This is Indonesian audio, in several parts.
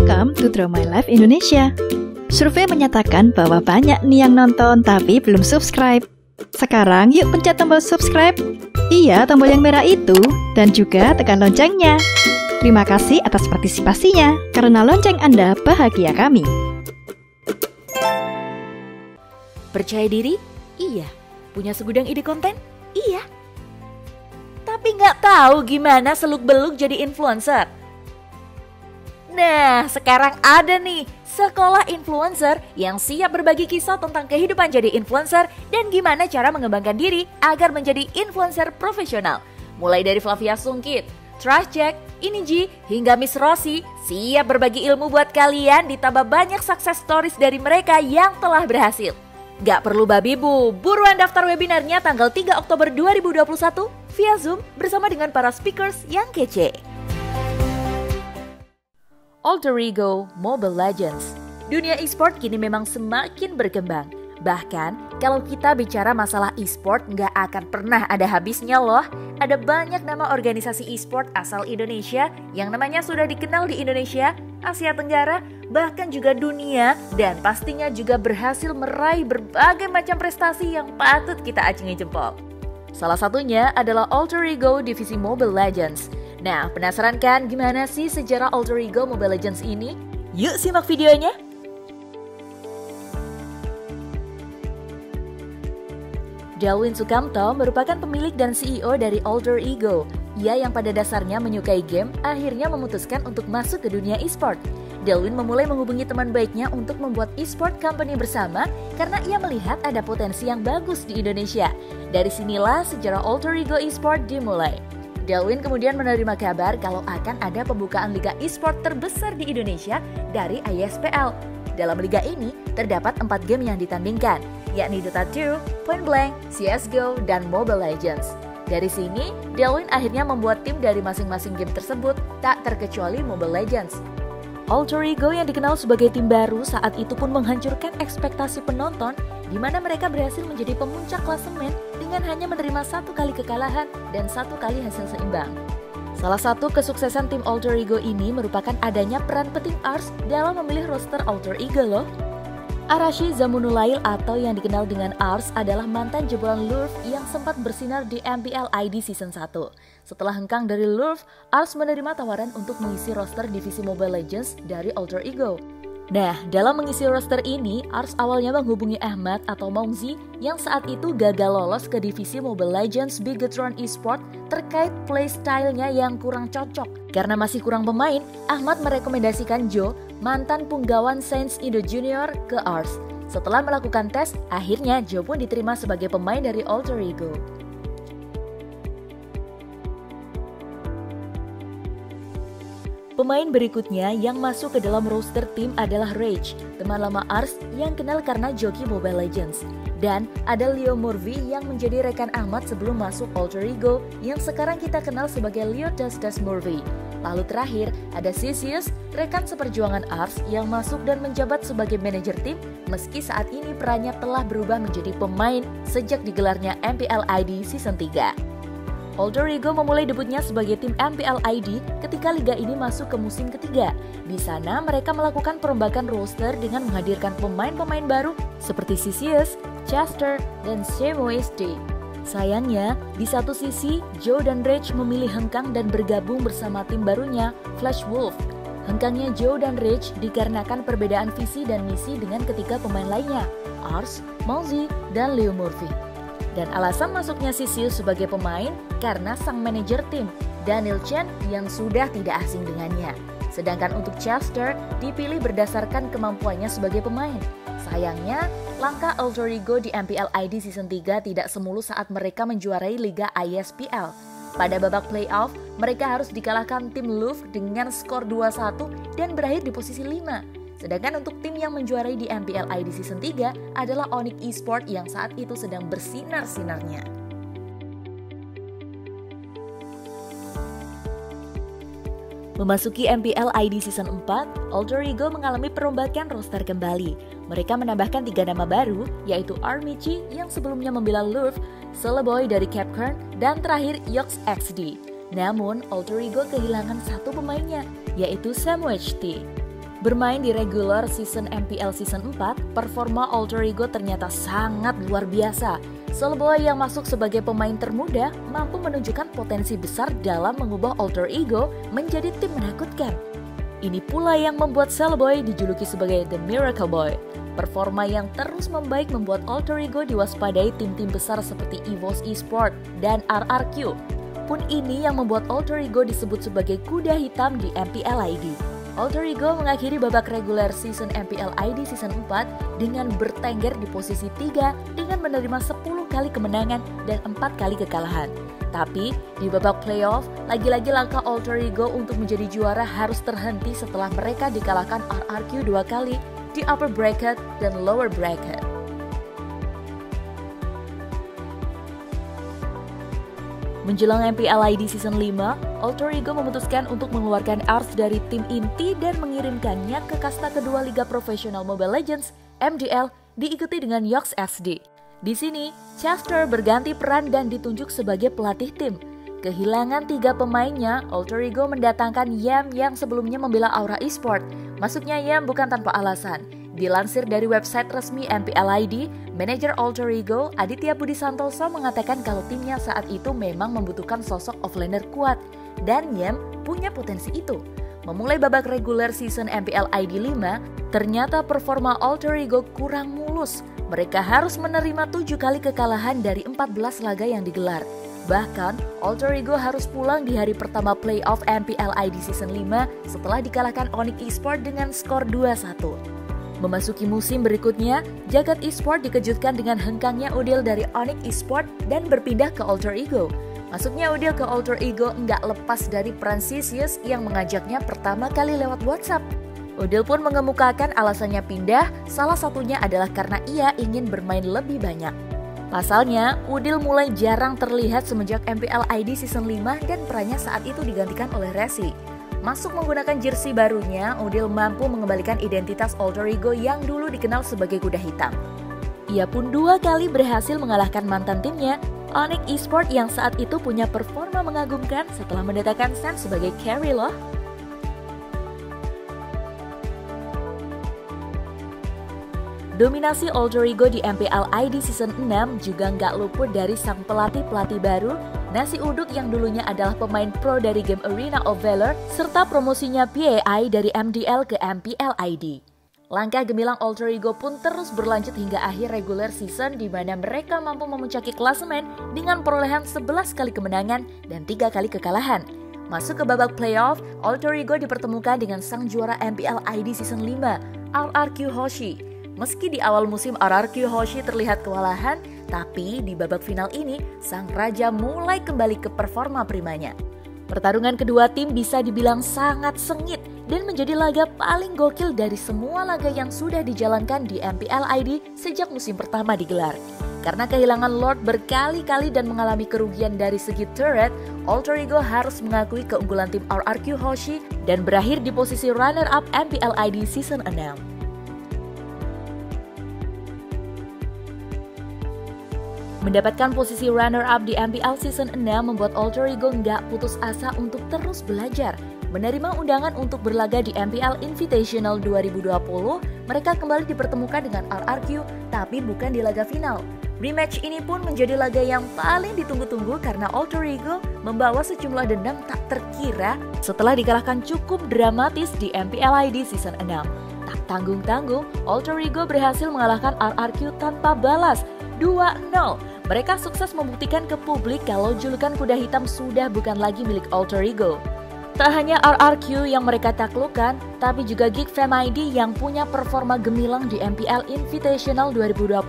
Welcome to Draw My Life Indonesia. Survei menyatakan bahwa banyak nih yang nonton tapi belum subscribe. Sekarang yuk pencet tombol subscribe. Iya, tombol yang merah itu. Dan juga tekan loncengnya. Terima kasih atas partisipasinya. Karena lonceng Anda bahagia kami. Percaya diri? Iya. Punya segudang ide konten? Iya. Tapi nggak tahu gimana seluk-beluk jadi influencer. Nah, sekarang ada nih sekolah influencer yang siap berbagi kisah tentang kehidupan jadi influencer dan gimana cara mengembangkan diri agar menjadi influencer profesional. Mulai dari Flavia Sungkit, Trash Jack, Iniji, hingga Miss Rosie siap berbagi ilmu buat kalian ditambah banyak success stories dari mereka yang telah berhasil. Gak perlu babi bu, buruan daftar webinarnya tanggal 3 Oktober 2021 via Zoom bersama dengan para speakers yang kece. Alter Ego Mobile Legends. Dunia e-sport kini memang semakin berkembang. Bahkan kalau kita bicara masalah e-sport nggak akan pernah ada habisnya loh. Ada banyak nama organisasi e-sport asal Indonesia yang namanya sudah dikenal di Indonesia, Asia Tenggara, bahkan juga dunia, dan pastinya juga berhasil meraih berbagai macam prestasi yang patut kita acungi jempol. Salah satunya adalah Alter Ego Divisi Mobile Legends. Nah, penasaran kan gimana sih sejarah Alter Ego Mobile Legends ini? Yuk simak videonya! Delwin Sukamto merupakan pemilik dan CEO dari Alter Ego. Ia yang pada dasarnya menyukai game, akhirnya memutuskan untuk masuk ke dunia e-sport. Delwin memulai menghubungi teman baiknya untuk membuat e-sport company bersama karena ia melihat ada potensi yang bagus di Indonesia. Dari sinilah sejarah Alter Ego e-sport dimulai. Delwin kemudian menerima kabar kalau akan ada pembukaan liga e-sport terbesar di Indonesia dari ISPL. Dalam liga ini terdapat 4 game yang ditandingkan, yakni Dota 2, Point Blank, CSGO, dan Mobile Legends. Dari sini, Delwin akhirnya membuat tim dari masing-masing game tersebut, tak terkecuali Mobile Legends. Alter Ego yang dikenal sebagai tim baru saat itu pun menghancurkan ekspektasi penonton, di mana mereka berhasil menjadi pemuncak klasemen dengan hanya menerima 1 kali kekalahan dan 1 kali hasil seimbang. Salah satu kesuksesan tim Alter Ego ini merupakan adanya peran penting Ars dalam memilih roster Alter Ego loh. Arashi Zamunulail atau yang dikenal dengan Ars adalah mantan jebolan LoRF yang sempat bersinar di MPL ID Season 1. Setelah hengkang dari LoRF, Ars menerima tawaran untuk mengisi roster divisi Mobile Legends dari Alter Ego. Nah, dalam mengisi roster ini, Ars awalnya menghubungi Ahmad atau Mongzi yang saat itu gagal lolos ke divisi Mobile Legends Bigetron Esport terkait playstyle-nya yang kurang cocok. Karena masih kurang pemain, Ahmad merekomendasikan Joe, mantan punggawan Saints Indo Junior, ke Ars. Setelah melakukan tes, akhirnya Joe pun diterima sebagai pemain dari Alter Ego. Pemain berikutnya yang masuk ke dalam roster tim adalah Rage, teman lama Ars yang kenal karena joki Mobile Legends. Dan ada Leo Murphy yang menjadi rekan Ahmad sebelum masuk Alter Ego yang sekarang kita kenal sebagai Leo Das Murphy. Lalu terakhir ada Sisius, rekan seperjuangan Ars yang masuk dan menjabat sebagai manajer tim meski saat ini perannya telah berubah menjadi pemain sejak digelarnya MPL ID Season 3. Alter Ego memulai debutnya sebagai tim MPL ID ketika liga ini masuk ke musim ketiga. Di sana mereka melakukan perombakan roster dengan menghadirkan pemain-pemain baru seperti Sisius, Chester, dan Semoist. Sayangnya, di satu sisi Joe dan Rage memilih hengkang dan bergabung bersama tim barunya, Flash Wolf. Hengkangnya Joe dan Rage dikarenakan perbedaan visi dan misi dengan ketiga pemain lainnya, Ars, Mongzi, dan Leo Murphy. Dan alasan masuknya Sisius sebagai pemain karena sang manajer tim, Daniel Chen, yang sudah tidak asing dengannya. Sedangkan untuk Chester dipilih berdasarkan kemampuannya sebagai pemain. Sayangnya, langkah Alter Ego di MPL ID Season 3 tidak semulus saat mereka menjuarai Liga ISPL. Pada babak playoff, mereka harus dikalahkan tim LoRF dengan skor 2-1 dan berakhir di posisi 5. Sedangkan untuk tim yang menjuarai di MPL ID Season 3 adalah Onyx Esport yang saat itu sedang bersinar-sinarnya. Memasuki MPL ID Season 4, Alter Ego mengalami perombakan roster kembali. Mereka menambahkan 3 nama baru, yaitu Armichi yang sebelumnya membela LoRF, Celleboy dari Capcom, dan terakhir Yox XD. Namun, Alter Ego kehilangan 1 pemainnya, yaitu Semoist. Bermain di regular season MPL Season 4, performa Alter Ego ternyata sangat luar biasa. Cellboy yang masuk sebagai pemain termuda mampu menunjukkan potensi besar dalam mengubah Alter Ego menjadi tim menakutkan. Ini pula yang membuat Cellboy dijuluki sebagai The Miracle Boy. Performa yang terus membaik membuat Alter Ego diwaspadai tim-tim besar seperti EVOS Esports dan RRQ. Pun ini yang membuat Alter Ego disebut sebagai kuda hitam di MPL ID. Alter Ego mengakhiri babak reguler season MPL ID Season 4 dengan bertengger di posisi 3 dengan menerima 10 kali kemenangan dan 4 kali kekalahan. Tapi di babak playoff, lagi-lagi langkah Alter Ego untuk menjadi juara harus terhenti setelah mereka dikalahkan RRQ 2 kali di upper bracket dan lower bracket. Menjelang MPL ID Season 5, Alter Ego memutuskan untuk mengeluarkan Ars dari tim inti dan mengirimkannya ke kasta kedua Liga Profesional Mobile Legends, MDL, diikuti dengan Yox SD. Di sini, Chester berganti peran dan ditunjuk sebagai pelatih tim. Kehilangan 3 pemainnya, Alter Ego mendatangkan Yam yang sebelumnya membela Aura Esports. Masuknya Yam bukan tanpa alasan. Dilansir dari website resmi MPL ID, manajer Alter Ego, Aditya Budi Santoso mengatakan kalau timnya saat itu memang membutuhkan sosok offlaner kuat, dan Yam punya potensi itu. Memulai babak reguler season MPL ID 5, ternyata performa Alter Ego kurang mulus. Mereka harus menerima 7 kali kekalahan dari 14 laga yang digelar. Bahkan, Alter Ego harus pulang di hari pertama playoff MPL ID Season 5 setelah dikalahkan Onyx Esports dengan skor 2-1. Memasuki musim berikutnya, jagat eSport dikejutkan dengan hengkangnya Udil dari Onyx Esports dan berpindah ke Alter Ego. Masuknya Udil ke Alter Ego nggak lepas dari peran Sisius yang mengajaknya pertama kali lewat WhatsApp. Udil pun mengemukakan alasannya pindah, salah satunya adalah karena ia ingin bermain lebih banyak. Pasalnya, Udil mulai jarang terlihat semenjak MPL ID Season 5 dan perannya saat itu digantikan oleh Resi. Masuk menggunakan jersey barunya, Udil mampu mengembalikan identitas Alter Ego yang dulu dikenal sebagai kuda hitam. Ia pun 2 kali berhasil mengalahkan mantan timnya, Onyx Esports yang saat itu punya performa mengagumkan setelah mendatangkan Sen sebagai carry loh. Dominasi Alter Ego di MPL ID Season 6 juga nggak luput dari sang pelatih-pelatih baru, Nasi Uduk yang dulunya adalah pemain pro dari game Arena of Valor, serta promosinya PAI dari MDL ke MPL ID. Langkah gemilang Alter Ego pun terus berlanjut hingga akhir regular season di mana mereka mampu memuncaki klasemen dengan perolehan 11 kali kemenangan dan 3 kali kekalahan. Masuk ke babak playoff, Alter Ego dipertemukan dengan sang juara MPL ID Season 5, RRQ Hoshi. Meski di awal musim RRQ Hoshi terlihat kewalahan, tapi di babak final ini, sang raja mulai kembali ke performa primanya. Pertarungan kedua tim bisa dibilang sangat sengit dan menjadi laga paling gokil dari semua laga yang sudah dijalankan di MPL ID sejak musim pertama digelar. Karena kehilangan Lord berkali-kali dan mengalami kerugian dari segi turret, Alter Ego harus mengakui keunggulan tim RRQ Hoshi dan berakhir di posisi runner-up MPL ID Season 6. Mendapatkan posisi runner-up di MPL Season 6 membuat Alter Ego nggak putus asa untuk terus belajar. Menerima undangan untuk berlaga di MPL Invitational 2020, mereka kembali dipertemukan dengan RRQ, tapi bukan di laga final. Rematch ini pun menjadi laga yang paling ditunggu-tunggu karena Alter Ego membawa sejumlah dendam tak terkira setelah dikalahkan cukup dramatis di MPL ID Season 6. Tak tanggung-tanggung, Alter Ego berhasil mengalahkan RRQ tanpa balas, 2-0. Mereka sukses membuktikan ke publik kalau julukan kuda hitam sudah bukan lagi milik Alter Ego. Tak hanya RRQ yang mereka taklukkan, tapi juga Geek Fam ID yang punya performa gemilang di MPL Invitational 2020.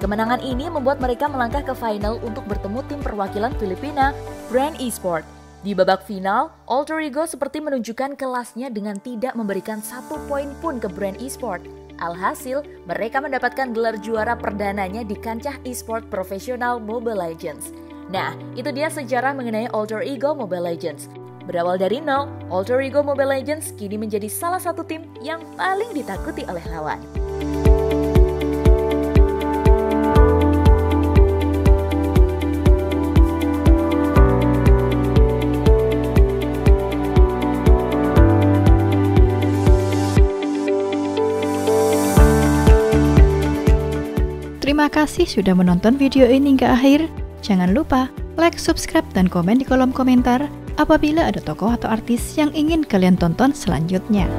Kemenangan ini membuat mereka melangkah ke final untuk bertemu tim perwakilan Filipina, Brand Esports. Di babak final, Alter Ego seperti menunjukkan kelasnya dengan tidak memberikan 1 poin pun ke Brand Esports. Alhasil, mereka mendapatkan gelar juara perdananya di kancah e-sport profesional Mobile Legends. Nah, itu dia sejarah mengenai Alter Ego Mobile Legends. Berawal dari nol, Alter Ego Mobile Legends kini menjadi salah satu tim yang paling ditakuti oleh lawan. Terima kasih sudah menonton video ini hingga akhir. Jangan lupa like, subscribe, dan komen di kolom komentar apabila ada tokoh atau artis yang ingin kalian tonton selanjutnya.